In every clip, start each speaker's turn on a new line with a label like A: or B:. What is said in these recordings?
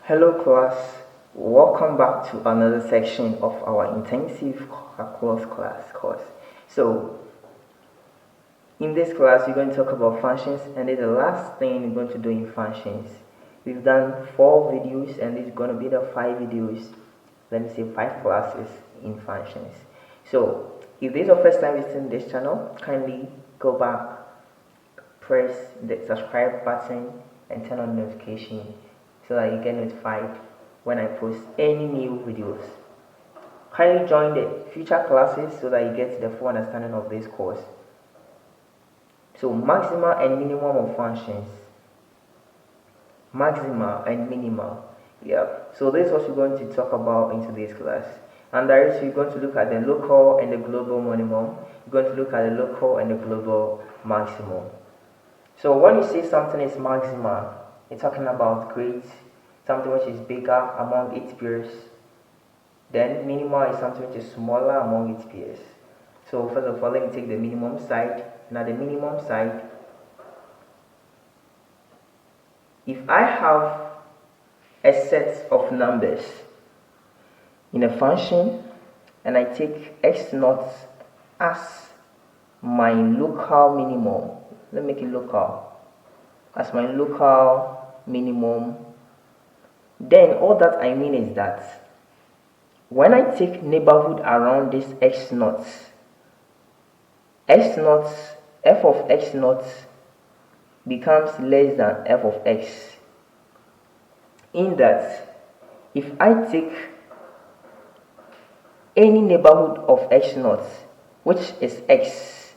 A: Hello class, welcome back to another section of our intensive course. So in this class we're going to talk about functions, and this is the last thing we're going to do in functions. We've done 4 videos and this is going to be the 5 videos, let me say 5 classes in functions. So if this is your first time visiting this channel, kindly go back, press the subscribe button and turn on notification so that you get notified when I post any new videos. Kindly join the future classes so that you get the full understanding of this course. So maxima and minimum of functions. Maxima and minima. Yeah. So this is what we're going to talk about in today's class. And there is, we're going to look at the local and the global minimum. We're going to look at the local and the global maximum. So when you say something is maxima, you're talking about great, something which is bigger among its peers. Then minima is something which is smaller among its peers. So first of all, let me take the minimum side. Now the minimum side, if I have a set of numbers in a function and I take x0 as my local minimum, let me make it local, as my local minimum, then all that I mean is that when I take neighborhood around this x0, f of x0 becomes less than f of x, in that if I take any neighborhood of x0 which is x,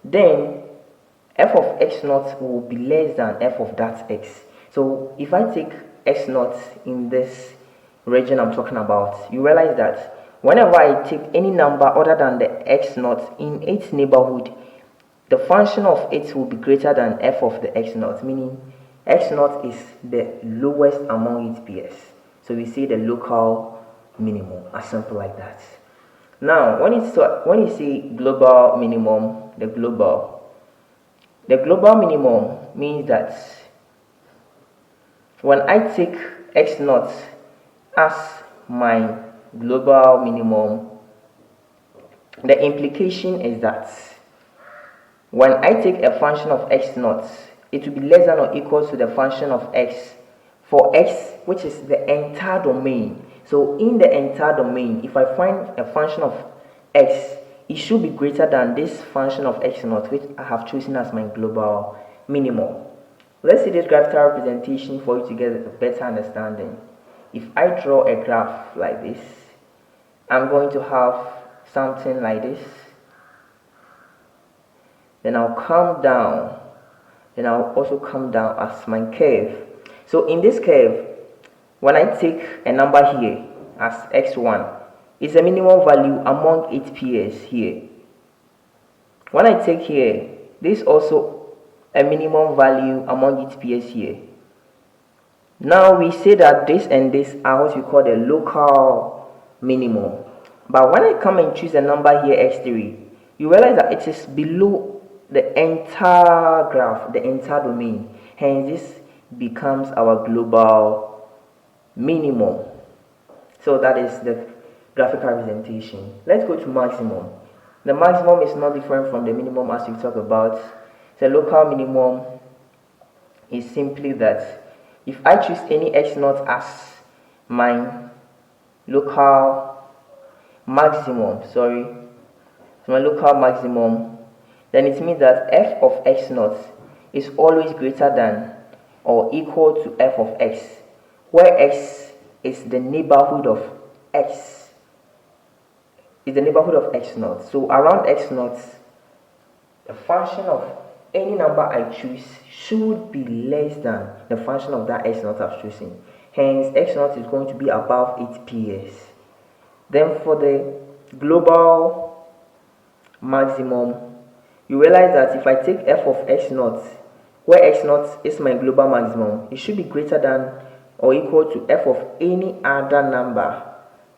A: then f of x0 will be less than f of that x. So if I take x0 in this region I'm talking about, you realize that whenever I take any number other than the x0 in its neighborhood, the function of it will be greater than f of the x0, meaning x0 is the lowest among its peers. So we say the local minimum, as simple like that. Now when you say global minimum, the global minimum means that when I take x0 as my global minimum, the implication is that when I take a function of x0, it will be less than or equal to the function of x for x, which is the entire domain. So in the entire domain, if I find a function of x, it should be greater than this function of x0, which I have chosen as my global minimum. Let's see this graphical representation for you to get a better understanding. If I draw a graph like this, I'm going to have something like this. Then I'll come down. Then I'll also come down as my curve. So in this curve, when I take a number here as x1, it's a minimum value among its peers here. When I take here, this is also a minimum value among its peers here. Now we say that this and this are what we call the local minimum. But when I come and choose a number here, x3, you realize that it is below the entire graph, the entire domain. Hence, this becomes our global minimum. So that is the graphical representation. Let's go to maximum. The maximum is not different from the minimum as we talk about. The local minimum is simply that if I choose any x0 as my local maximum, then it means that f of x0 is always greater than or equal to f of x, where x is the neighborhood of x, x0. So around x0, the function of any number I choose should be less than the function of that x0 I've chosen. Hence, x0 is going to be above its peers. Then for the global maximum, you realize that if I take f of x0, where x0 is my global maximum, it should be greater than or equal to f of any other number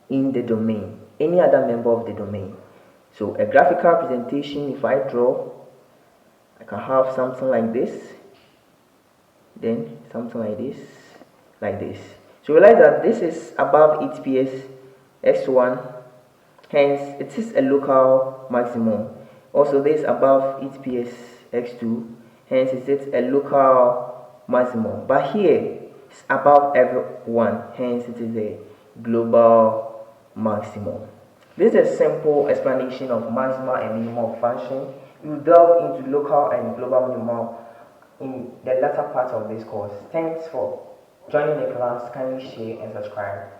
A: in the domain, any other member of the domain. So a graphical representation, if I draw, I can have something like this. then something like this. So realize that this is above its PS x1, hence it is a local maximum. Also this above its PS x2, hence it is a local maximum. But here it's above everyone, hence it is a global maximum. This is a simple explanation of maxima and minima of function. We will delve into local and global minima in the latter part of this course. Thanks for joining the class. Kindly share and subscribe.